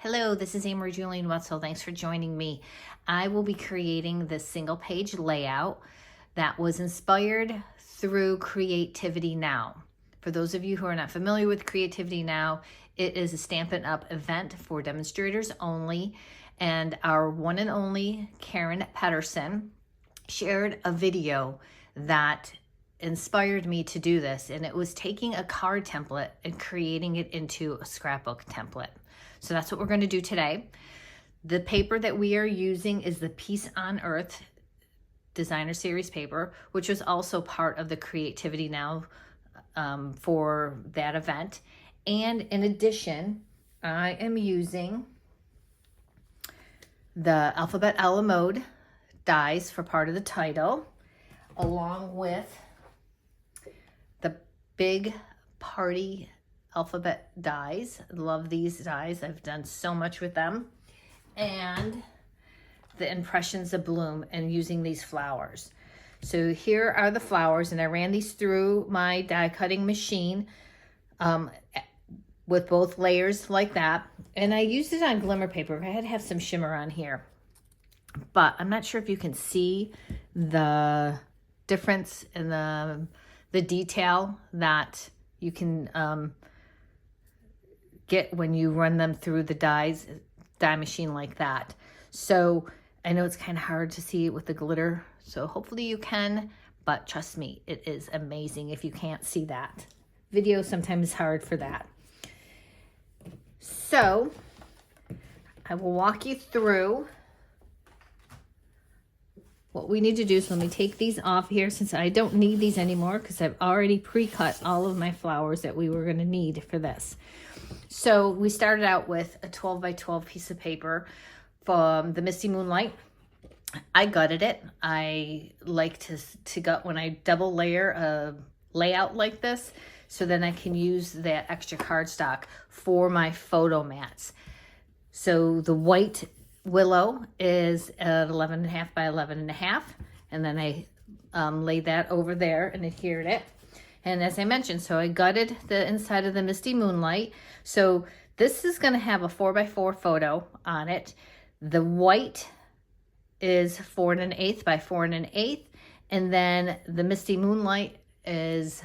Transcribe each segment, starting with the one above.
Hello, this is Amory Julian Wetzel. Thanks for joining me. I will be creating this single page layout that was inspired through Creativity Now. For those of you who are not familiar with Creativity Now, it is a Stampin' Up! Event for demonstrators only, and our one and only Karen Pedersen shared a video that inspired me to do this, and it was taking a card template and creating it into a scrapbook template. So that's what we're going to do today. The paper that we are using is the Peace on Earth Designer Series paper, which was also part of the Creativity Now for that event. And in addition, I am using the Alphabet a la Mode dies for part of the title, along with the Big Party Alphabet dies. Love these dies. I've done so much with them. And the Impressions of Bloom and using these flowers. So here are the flowers, and I ran these through my die cutting machine with both layers like that. And I used it on glimmer paper. I had to have some shimmer on here. But I'm not sure if you can see the difference in the detail that you can get when you run them through the die machine like that. So I know it's kind of hard to see it with the glitter, so hopefully you can, but trust me, it is amazing if you can't see that. Video sometimes is hard for that. So I will walk you through what we need to do. So let me take these off here since I don't need these anymore because I've already pre-cut all of my flowers that we were going to need for this. So we started out with a 12 by 12 piece of paper from the Misty Moonlight. I gutted it. I like to gut when I double layer a layout like this, so then I can use that extra cardstock for my photo mats. So the White Willow is at 11.5 by 11.5, and then I laid that over there and adhered it. And as I mentioned, so I gutted the inside of the Misty Moonlight. So this is going to have a 4x4 photo on it. The white is 4 1/8 by 4 1/8, and then the Misty Moonlight is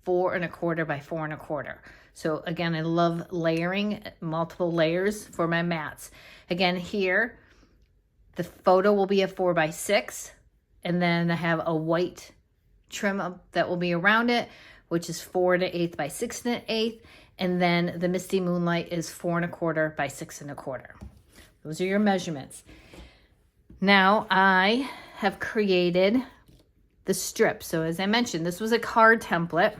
4 1/4 by 4 1/4. So again, I love layering multiple layers for my mats. Again, here the photo will be a 4x6, and then I have a white trim that will be around it, which is 4 1/8 by 6 1/8, and then the Misty Moonlight is 4 1/4 by 6 1/4. Those are your measurements. Now I have created the strip. So as I mentioned, this was a card template.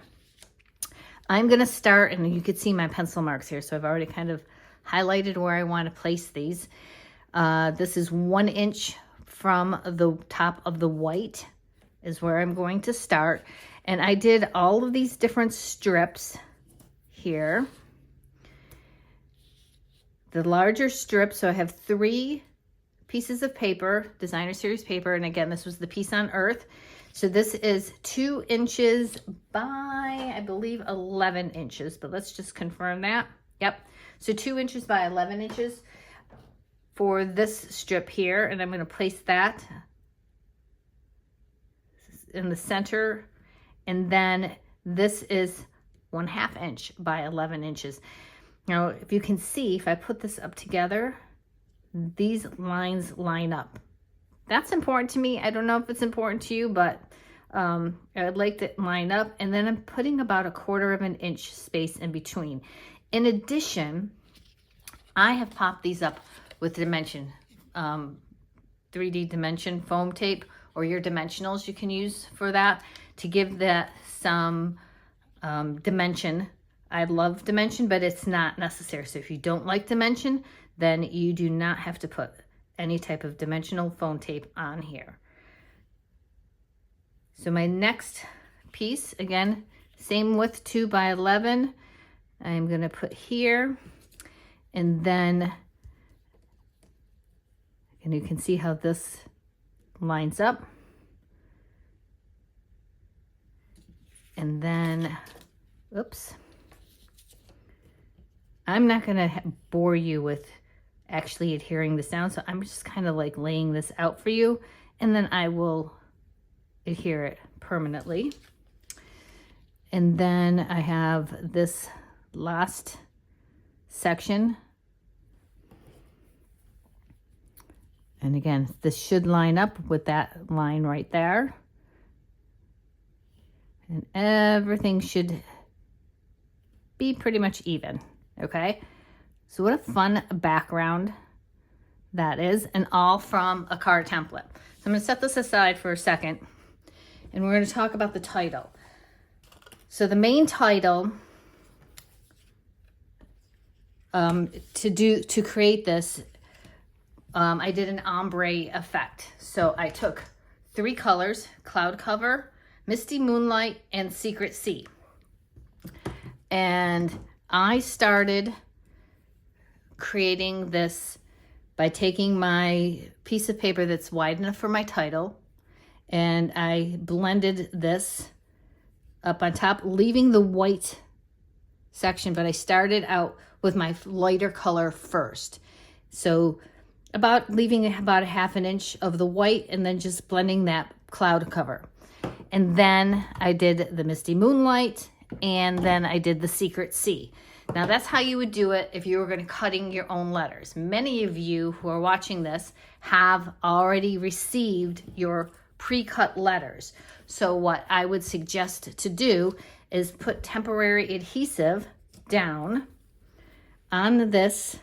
I'm going to start, and you can see my pencil marks here, so I've already kind of highlighted where I want to place these. This is 1 inch from the top of the white is where I'm going to start. And I did all of these different strips here. The larger strip, so I have 3 pieces of paper, Designer Series paper, and again, this was the Peace on Earth. So this is 2 inches by, I believe, 11 inches, but let's just confirm that. Yep, so 2 inches by 11 inches for this strip here, and I'm going to place that in the center, and then this is 1/2 inch by 11 inches. Now, if you can see, if I put this up together, these lines line up. That's important to me. I don't know if it's important to you, but I'd like to line up, and then I'm putting about 1/4 inch space in between. In addition, I have popped these up with dimension, 3D dimension foam tape, or your dimensionals you can use for that to give that some dimension. I love dimension, but it's not necessary. So if you don't like dimension, then you do not have to put any type of dimensional foam tape on here. So my next piece, again, same width, 2 by 11, I'm going to put here, and then, and you can see how this lines up. And then, oops, I'm not going to bore you with actually adhering this down. So I'm just kind of like laying this out for you, and then I will adhere it permanently. And then I have this last section. And again, this should line up with that line right there. And everything should be pretty much even, okay? So what a fun background that is, and all from a card template. So I'm gonna set this aside for a second, and we're gonna talk about the title. So the main title, to create this, I did an ombre effect. So I took 3 colors: Cloud Cover, Misty Moonlight, and Secret Sea. And I started creating this by taking my piece of paper that's wide enough for my title, and I blended this up on top, leaving the white section, but I started out with my lighter color first. So leaving about a 1/2 inch of the white, and then just blending that cloud cover. And then I did the Misty Moonlight, and then I did the Secret Sea. Now that's how you would do it if you were going to cutting your own letters. Many of you who are watching this have already received your pre-cut letters. So what I would suggest to do is put temporary adhesive down on this,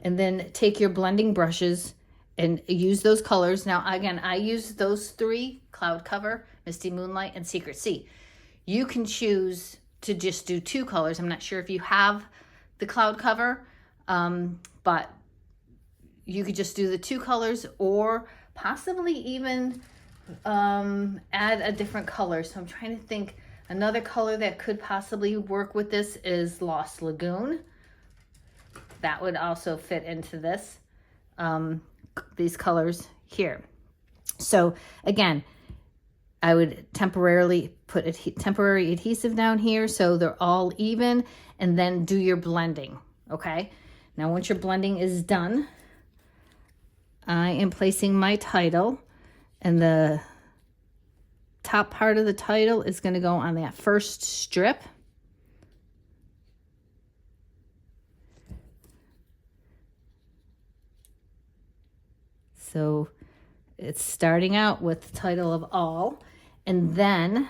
and then take your blending brushes and use those colors. Now again, I use those 3: Cloud Cover, Misty Moonlight, and Secret Sea. You can choose to just do 2 colors. I'm not sure if you have the Cloud Cover, but you could just do the 2 colors, or possibly even add a different color. So I'm trying to think, another color that could possibly work with this is Lost Lagoon. That would also fit into this, these colors here. So again, I would temporarily put temporary adhesive down here so they're all even, and then do your blending, okay? Now once your blending is done, I am placing my title, and the top part of the title is going to go on that first strip. So it's starting out with the title of all, and then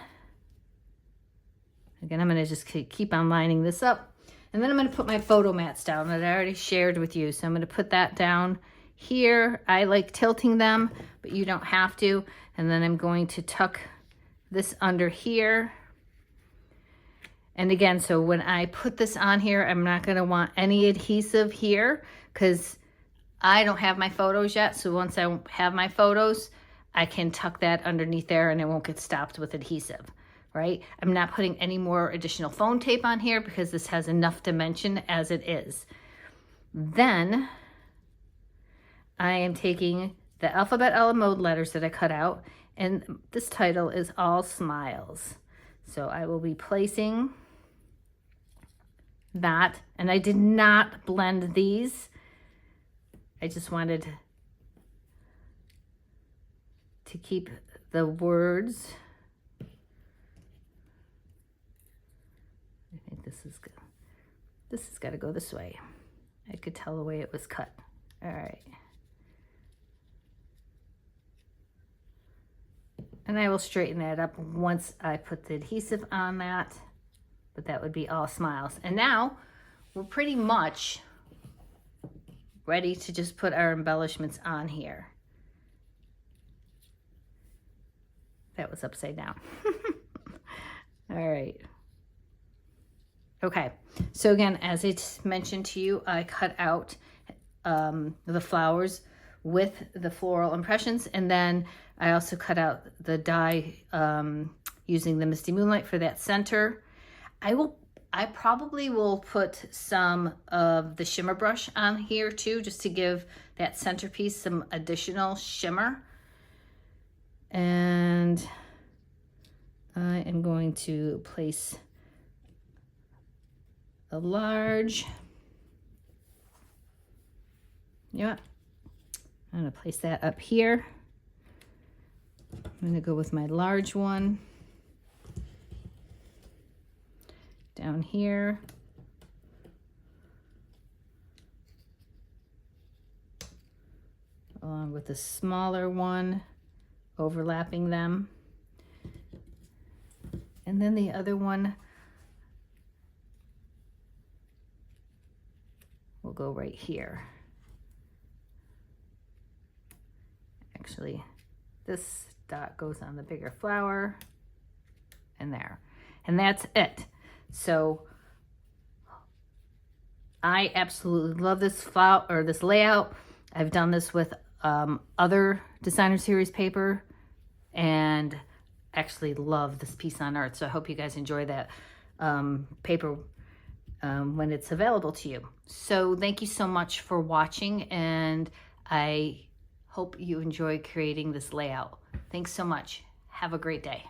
again, I'm going to just keep on lining this up, and then I'm going to put my photo mats down that I already shared with you. So I'm going to put that down here. I like tilting them, but you don't have to. And then I'm going to tuck this under here. And again, so when I put this on here, I'm not going to want any adhesive here because I don't have my photos yet. So once I have my photos, I can tuck that underneath there and it won't get stopped with adhesive, right? I'm not putting any more additional foam tape on here because this has enough dimension as it is. Then I am taking the alphabet L mode letters that I cut out, and this title is All Smiles. So I will be placing that, and I did not blend these. I just wanted to keep the words. I think this is good. This has got to go this way. I could tell the way it was cut. All right. And I will straighten that up once I put the adhesive on that, but that would be All Smiles. And now we're pretty much ready to just put our embellishments on here. That was upside down. All right. Okay, so again, as I mentioned to you, I cut out the flowers with the Floral Impressions, and then I also cut out the die using the Misty Moonlight for that center. I probably will put some of the shimmer brush on here too, just to give that centerpiece some additional shimmer. And I am going to place a large Yeah, I'm gonna place that up here. I'm gonna go with my large one down here. Along with the smaller one, overlapping them. And then the other one will go right here. Actually, this dot goes on the bigger flower and there. And that's it. So I absolutely love this flower or this layout. I've done this with other designer series paper and actually love this piece on art. So I hope you guys enjoy that paper when it's available to you. So thank you so much for watching, and I hope you enjoy creating this layout. Thanks so much. Have a great day.